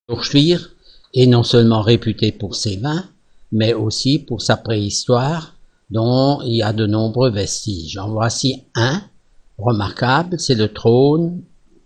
Dorschwir est non seulement réputé pour ses vins, mais aussi pour sa préhistoire, dont il y a de nombreux vestiges. En voici un remarquable, c'est le trône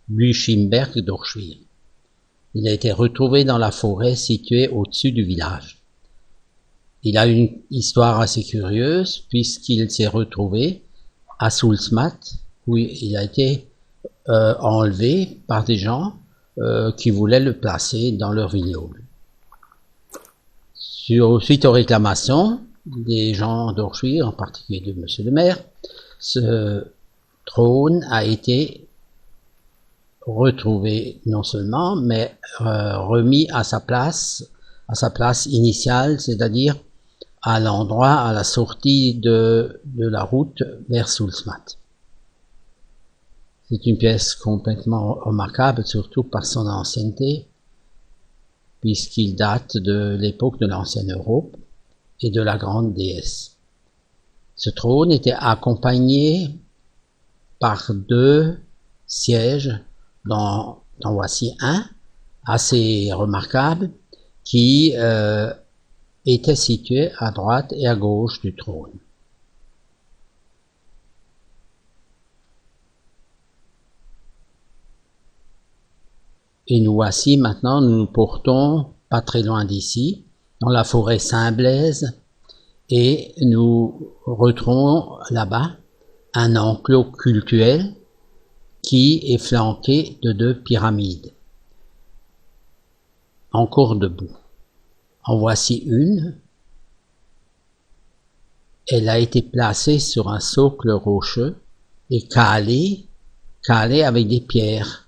Blüchimberg Dorschwir. Il a été retrouvé dans la forêt située au-dessus du village. Il a une histoire assez curieuse, puisqu'il s'est retrouvé à Sulzmatt, où il a été enlevé par des gens qui voulaient le placer dans leur vignoble. Suite aux réclamations des gens d'Orschwir, en particulier de Monsieur le maire, ce trône a été retrouvé non seulement, mais remis à sa place initiale, c'est-à-dire à l'endroit, à la sortie de la route vers Sulzmatt. C'est une pièce complètement remarquable, surtout par son ancienneté, puisqu'il date de l'époque de l'ancienne Europe et de la grande déesse. Ce trône était accompagné par 2 sièges, dont voici un, assez remarquable, qui était situé à droite et à gauche du trône. Et nous voici maintenant, nous nous portons pas très loin d'ici, dans la forêt Saint-Blaise, et nous retrouvons là-bas un enclos cultuel qui est flanqué de 2 pyramides, encore debout. En voici une. Elle a été placée sur un socle rocheux et calée avec des pierres.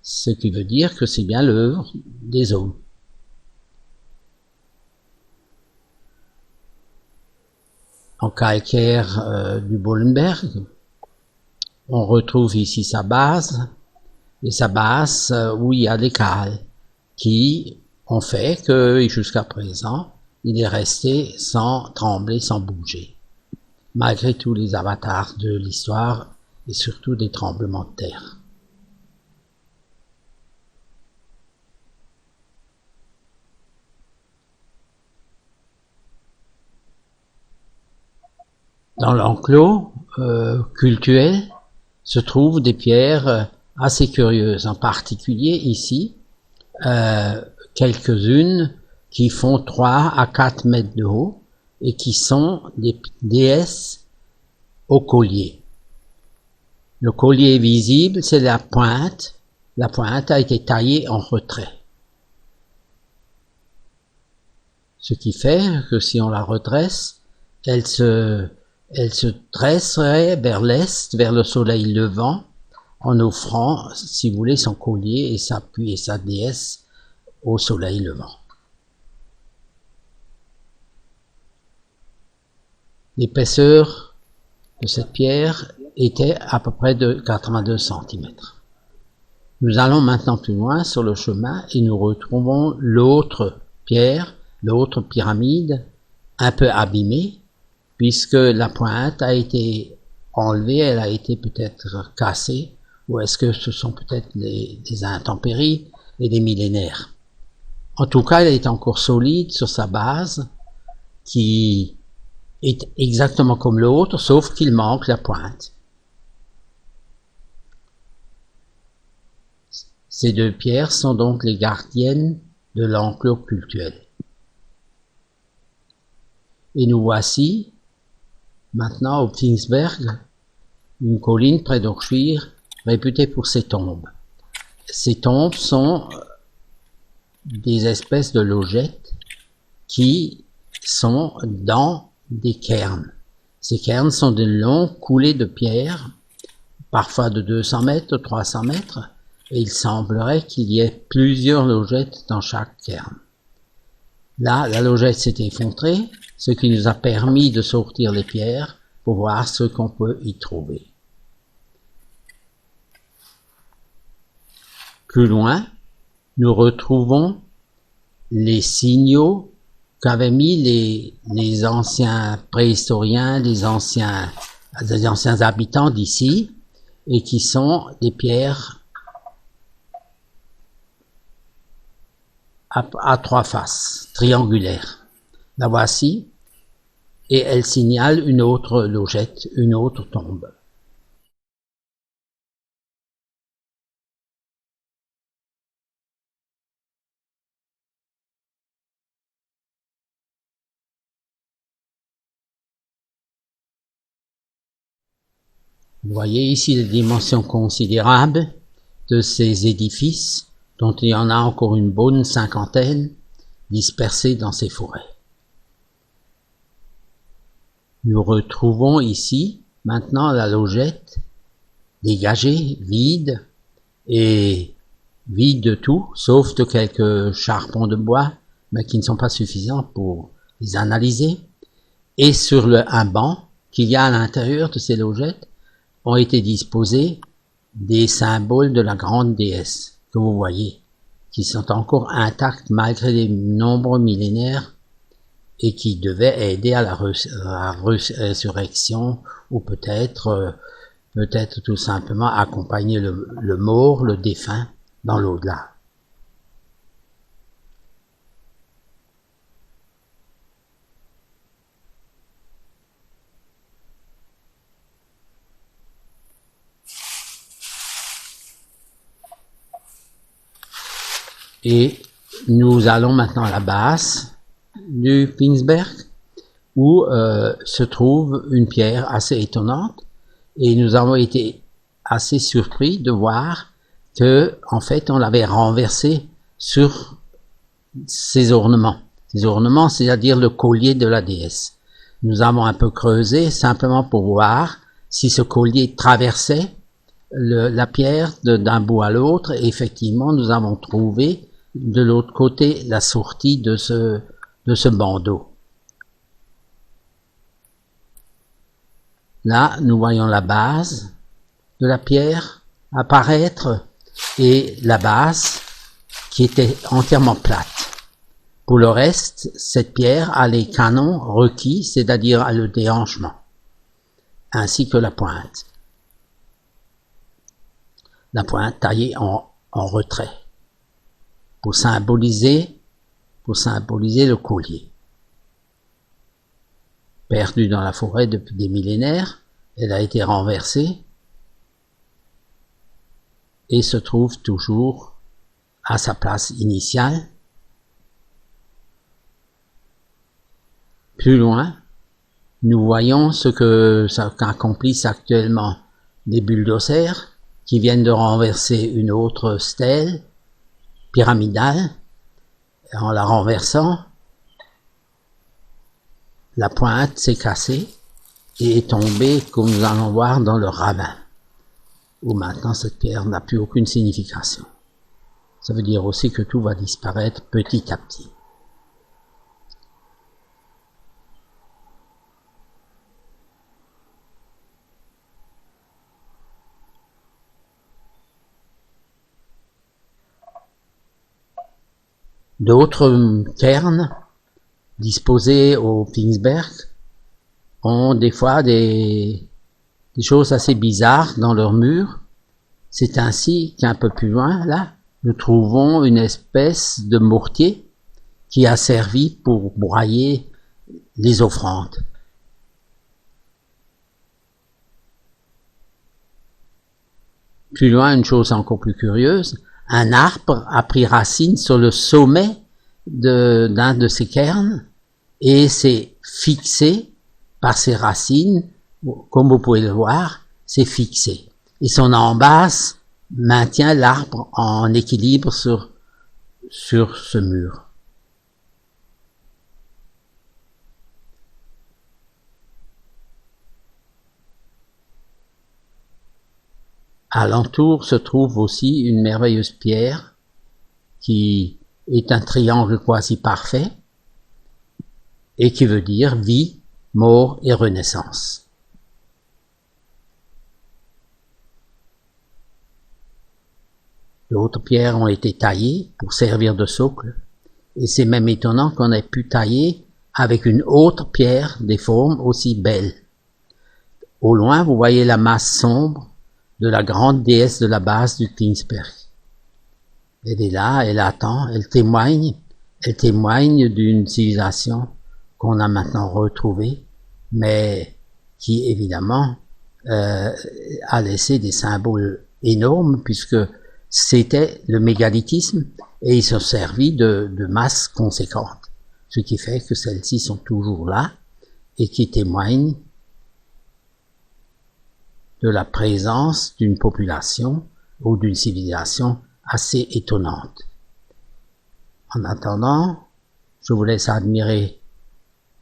Ce qui veut dire que c'est bien l'œuvre des hommes. En calcaire du Bollenberg, on retrouve ici sa base, et sa base où il y a des cales, qui ont fait que jusqu'à présent, il est resté sans trembler, sans bouger, malgré tous les avatars de l'histoire et surtout des tremblements de terre. Dans l'enclos cultuel se trouvent des pierres assez curieuses, en particulier ici, quelques-unes qui font 3 à 4 mètres de haut et qui sont des déesses au collier. Le collier visible, c'est la pointe. La pointe a été taillée en retrait. Ce qui fait que si on la redresse, elle se dresserait vers l'est, vers le soleil levant, en offrant, si vous voulez, son collier et sa déesse au soleil levant. L'épaisseur de cette pierre était à peu près de 82 cm. Nous allons maintenant plus loin sur le chemin et nous retrouvons l'autre pierre, l'autre pyramide, un peu abîmée, puisque la pointe a été enlevée, elle a été peut-être cassée, ou est-ce que ce sont peut-être des intempéries et des millénaires. En tout cas, elle est encore solide sur sa base, qui est exactement comme l'autre, sauf qu'il manque la pointe. Ces 2 pierres sont donc les gardiennes de l'enclos cultuel. Et nous voici maintenant au Pfingsberg, une colline près d'Orschwir, réputée pour ses tombes. Ces tombes sont des espèces de logettes qui sont dans des cairns. Ces cairns sont de longues coulées de pierre, parfois de 200 mètres, 300 mètres, et il semblerait qu'il y ait plusieurs logettes dans chaque cairn. Là, la logette s'est effondrée, ce qui nous a permis de sortir les pierres pour voir ce qu'on peut y trouver. Plus loin, nous retrouvons les signaux qu'avaient mis les anciens préhistoriens, les anciens habitants d'ici, et qui sont des pierres à trois faces, triangulaires. La voici, et elle signale une autre logette, une autre tombe. Vous voyez ici les dimensions considérables de ces édifices, dont il y en a encore une bonne cinquantaine dispersés dans ces forêts. Nous retrouvons ici maintenant la logette dégagée, vide, et vide de tout, sauf de quelques charpents de bois, mais qui ne sont pas suffisants pour les analyser. Et sur un banc qu'il y a à l'intérieur de ces logettes ont été disposés des symboles de la grande déesse que vous voyez, qui sont encore intacts malgré les nombreux millénaires et qui devaient aider à la résurrection ou peut-être tout simplement accompagner le mort, le défunt dans l'au-delà. Et nous allons maintenant à la base du Pinsberg où se trouve une pierre assez étonnante et nous avons été assez surpris de voir que en fait on l'avait renversé sur ces ornements. Ces ornements, c'est-à-dire le collier de la déesse. Nous avons un peu creusé simplement pour voir si ce collier traversait la pierre d'un bout à l'autre et effectivement nous avons trouvé de l'autre côté la sortie de ce bandeau. Là, nous voyons la base de la pierre apparaître et la base qui était entièrement plate. Pour le reste, cette pierre a les canons requis, c'est-à-dire le déhanchement, ainsi que la pointe. La pointe taillée en retrait pour symboliser le collier. Perdue dans la forêt depuis des millénaires, elle a été renversée et se trouve toujours à sa place initiale. Plus loin, nous voyons ce qu'accomplissent actuellement les bulldozers qui viennent de renverser une autre stèle pyramidale. En la renversant, la pointe s'est cassée et est tombée, comme nous allons voir, dans le ravin, où maintenant cette pierre n'a plus aucune signification. Ça veut dire aussi que tout va disparaître petit à petit. D'autres cairns disposés au Pinsberg ont des fois des choses assez bizarres dans leurs murs. C'est ainsi qu'un peu plus loin, là, nous trouvons une espèce de mortier qui a servi pour broyer les offrandes. Plus loin, une chose encore plus curieuse, un arbre a pris racine sur le sommet d'un de ces cairns et s'est fixé par ses racines, comme vous pouvez le voir, c'est fixé. Et son embase maintient l'arbre en équilibre sur ce mur. Alentour se trouve aussi une merveilleuse pierre qui est un triangle quasi parfait et qui veut dire vie, mort et renaissance. D'autres pierres ont été taillées pour servir de socle et c'est même étonnant qu'on ait pu tailler avec une autre pierre des formes aussi belles. Au loin, vous voyez la masse sombre de la grande déesse de la base du Pinsberg. Elle est là, elle attend, elle témoigne Elle témoigne d'une civilisation qu'on a maintenant retrouvée, mais qui évidemment a laissé des symboles énormes, puisque c'était le mégalithisme, et ils sont servis de masses conséquentes, ce qui fait que celles-ci sont toujours là et qui témoignent de la présence d'une population ou d'une civilisation assez étonnante. En attendant, je vous laisse admirer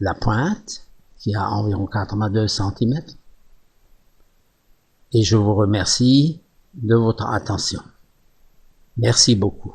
la pointe, qui a environ 82 cm, et je vous remercie de votre attention. Merci beaucoup.